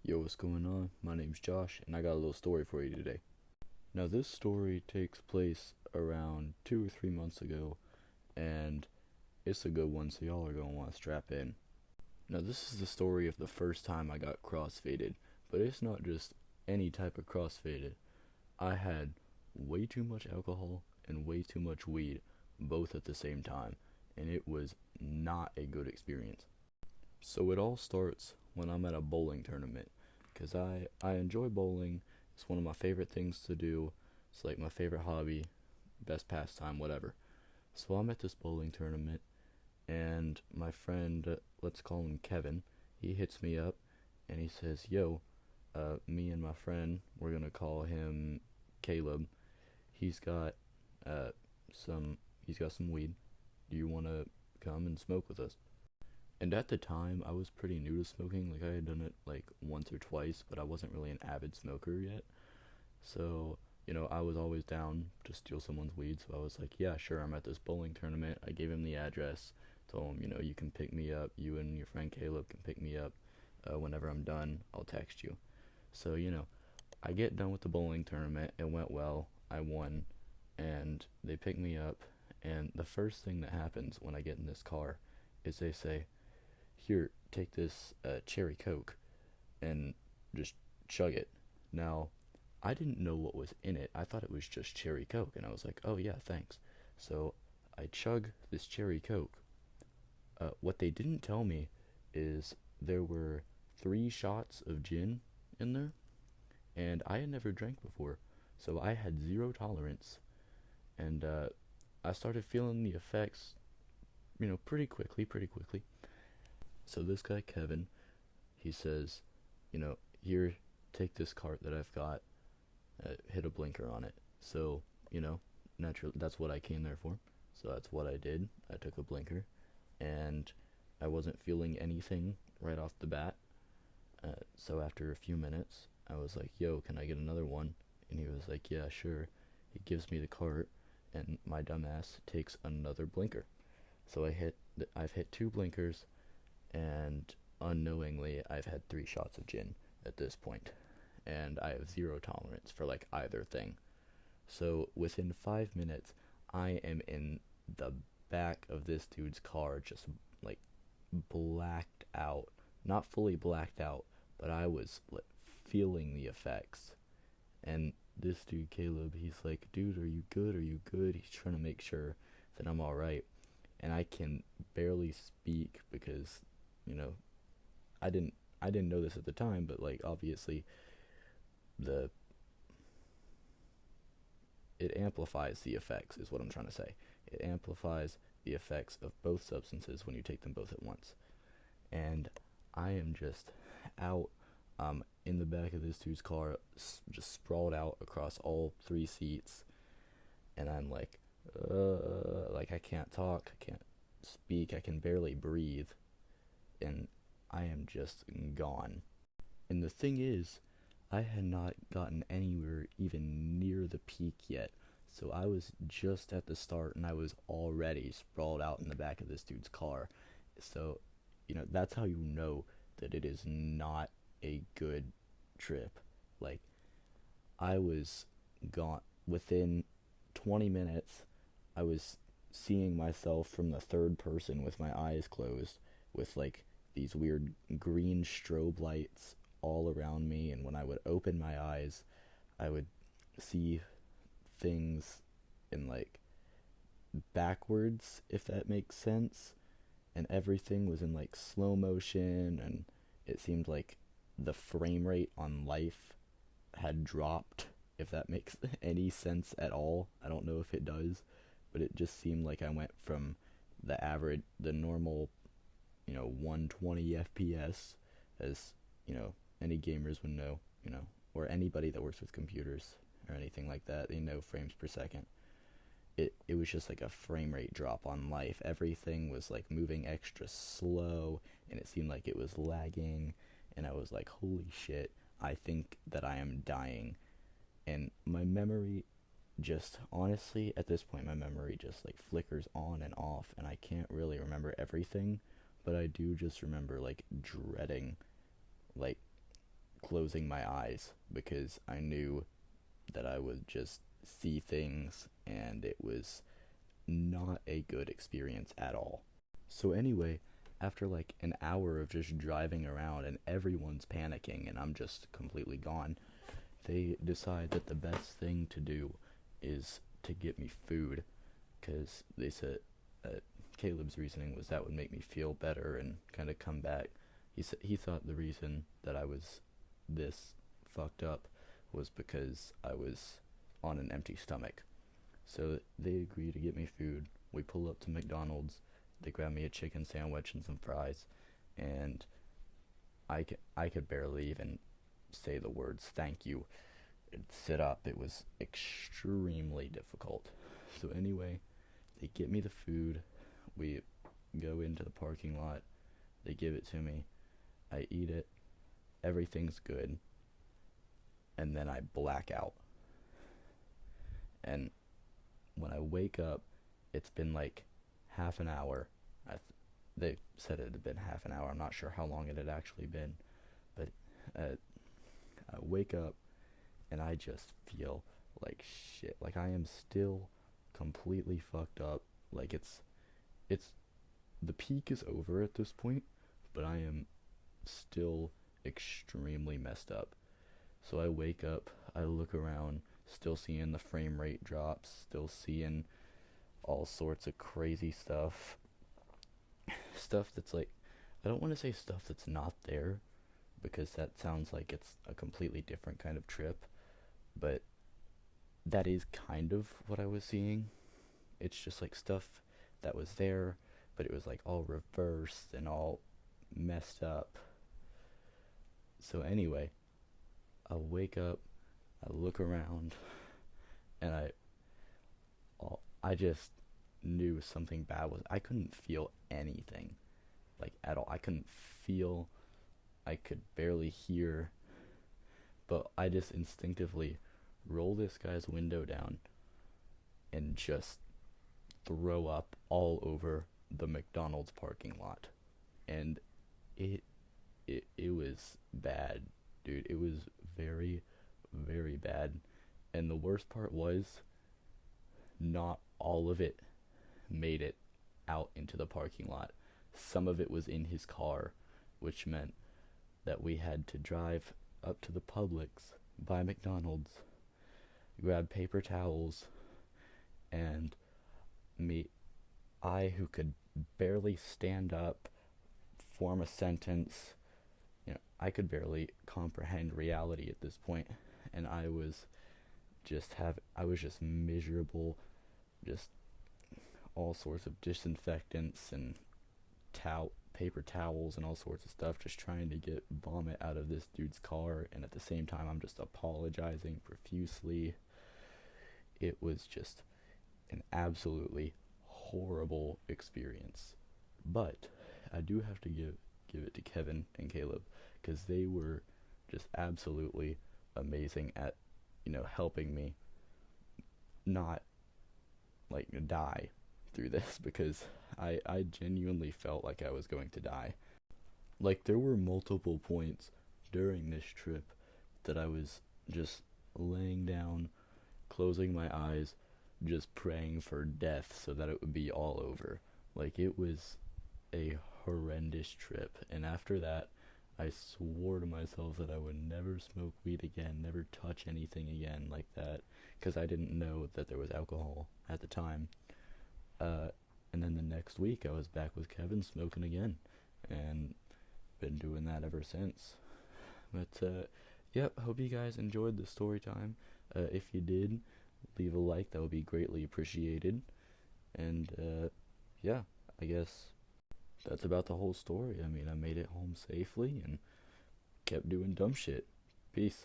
Yo, what's going on? My name's Josh, and I got a little story for you today. Now, this story takes place around 2 or 3 months ago, and it's a good one, so y'all are gonna want to strap in. Now, this is the story of the first time I got crossfaded, but it's not just any type of crossfaded. I had way too much alcohol and way too much weed, both at the same time, and it was not a good experience. So it all starts when I'm at a bowling tournament, because I enjoy bowling. It's one of my favorite things to do. It's like my favorite hobby, best pastime, whatever. So I'm at this bowling tournament, and my friend, let's call him Kevin, he hits me up and he says, "Yo, me and my friend, we're gonna call him Caleb. He's got uh he's got some weed. Do you wanna come and smoke with us?" And at the time, I was pretty new to smoking. Like, I had done it like once or twice, but I wasn't really an avid smoker yet. So, I was always down to steal someone's weed. So I was like, yeah, sure, I'm at this bowling tournament. I gave him the address, told him, you can pick me up. You and your friend Caleb can pick me up whenever I'm done. I'll text you. So, I get done with the bowling tournament. It went well. I won. And they pick me up. And the first thing that happens when I get in this car is they say, "Here, take this cherry Coke and just chug it." Now, I didn't know what was in it. I thought it was just cherry Coke, and I was like, "Oh yeah, thanks." So I chug this cherry Coke. What they didn't tell me is there were 3 shots of gin in there, and I had never drank before, so I had zero tolerance, and I started feeling the effects, pretty quickly, pretty quickly. So this guy Kevin, he says, "Here, take this cart that I've got, hit a blinker on it." So, naturally, that's what I came there for. So that's what I did. I took a blinker, and I wasn't feeling anything right off the bat. So after a few minutes, I was like, "Yo, can I get another one?" And he was like, "Yeah, sure." He gives me the cart, and my dumbass takes another blinker. So I've hit 2 blinkers, and unknowingly I've had 3 shots of gin at this point, and I have zero tolerance for like either thing. So within 5 minutes, I am in the back of this dude's car, just like blacked out. Not fully blacked out, but I was like, feeling the effects. And this dude, Caleb, he's like, "Dude, are you good? Are you good?" He's trying to make sure that I'm alright. And I can barely speak because, you know, I didn't I didn't know this at the time, but like obviously the it amplifies the effects is what I'm trying to say. It amplifies the effects of both substances when you take them both at once. And I am just out in the back of this dude's car, just sprawled out across all 3 seats, and I'm like I can't talk, I can't speak, I can barely breathe, and I am just gone. And the thing is, I had not gotten anywhere even near the peak yet. So I was just at the start and I was already sprawled out in the back of this dude's car. So, that's how you know that it is not a good trip. Like, I was gone. Within 20 minutes, I was seeing myself from the third person with my eyes closed, with like these weird green strobe lights all around me. And when I would open my eyes, I would see things in like backwards, if that makes sense. And everything was in like slow motion, and it seemed like the frame rate on life had dropped, if that makes any sense at all. I don't know if it does, but it just seemed like I went from the normal, 120 FPS, as, any gamers would know, or anybody that works with computers or anything like that, they know frames per second. It was just like a frame rate drop on life. Everything was like moving extra slow, and it seemed like it was lagging, and I was like, "Holy shit, I think that I am dying." And my memory just, honestly, at this point, my memory just like flickers on and off, and I can't really remember everything, but I do just remember like dreading, like closing my eyes because I knew that I would just see things, and it was not a good experience at all. So anyway, after like an hour of just driving around and everyone's panicking and I'm just completely gone, they decide that the best thing to do is to get me food, because they said Caleb's reasoning was that would make me feel better and kind of come back. He thought the reason that I was this fucked up was because I was on an empty stomach. So they agree to get me food. We pull up to McDonald's. They grab me a chicken sandwich and some fries, and I could barely even say the words thank you and sit up. It was extremely difficult. So anyway, they get me the food. We go into the parking lot. They give it to me. I eat it. Everything's good. And then I black out. And when I wake up, it's been like half an hour. They said it had been half an hour. I'm not sure how long it had actually been. But I wake up and I just feel like shit. Like I am still completely fucked up. Like it's the peak is over at this point, but I am still extremely messed up. So I wake up, I look around, still seeing the frame rate drops, still seeing all sorts of crazy stuff. Stuff that's like, I don't want to say stuff that's not there, because that sounds like it's a completely different kind of trip, but that is kind of what I was seeing. It's just like stuff that was there, but it was like all reversed and all messed up. So anyway, I wake up, I look around, and I just knew something bad was. I couldn't feel anything, like at all. I couldn't feel. I could barely hear. But I just instinctively roll this guy's window down and just throw up all over the McDonald's parking lot. And it was bad, dude. It was very, very bad. And the worst part was, not all of it made it out into the parking lot. Some of it was in his car, which meant that we had to drive up to the Publix, buy McDonald's, grab paper towels, and I who could barely stand up, form a sentence, I could barely comprehend reality at this point, and I was just miserable, just all sorts of disinfectants and paper towels and all sorts of stuff, just trying to get vomit out of this dude's car, and at the same time I'm just apologizing profusely. It was just an absolutely horrible experience. But I do have to give it to Kevin and Caleb, because they were just absolutely amazing at, helping me not like die through this, because I genuinely felt like I was going to die. Like, there were multiple points during this trip that I was just laying down, closing my eyes, just praying for death so that it would be all over. Like, it was a horrendous trip. And after that, I swore to myself that I would never smoke weed again, never touch anything again like that, because I didn't know that there was alcohol at the time. And then the next week, I was back with Kevin smoking again, and been doing that ever since. But, yep, hope you guys enjoyed the story time. If you did, leave a like, that would be greatly appreciated. And, yeah, I guess that's about the whole story. I mean, I made it home safely and kept doing dumb shit. Peace.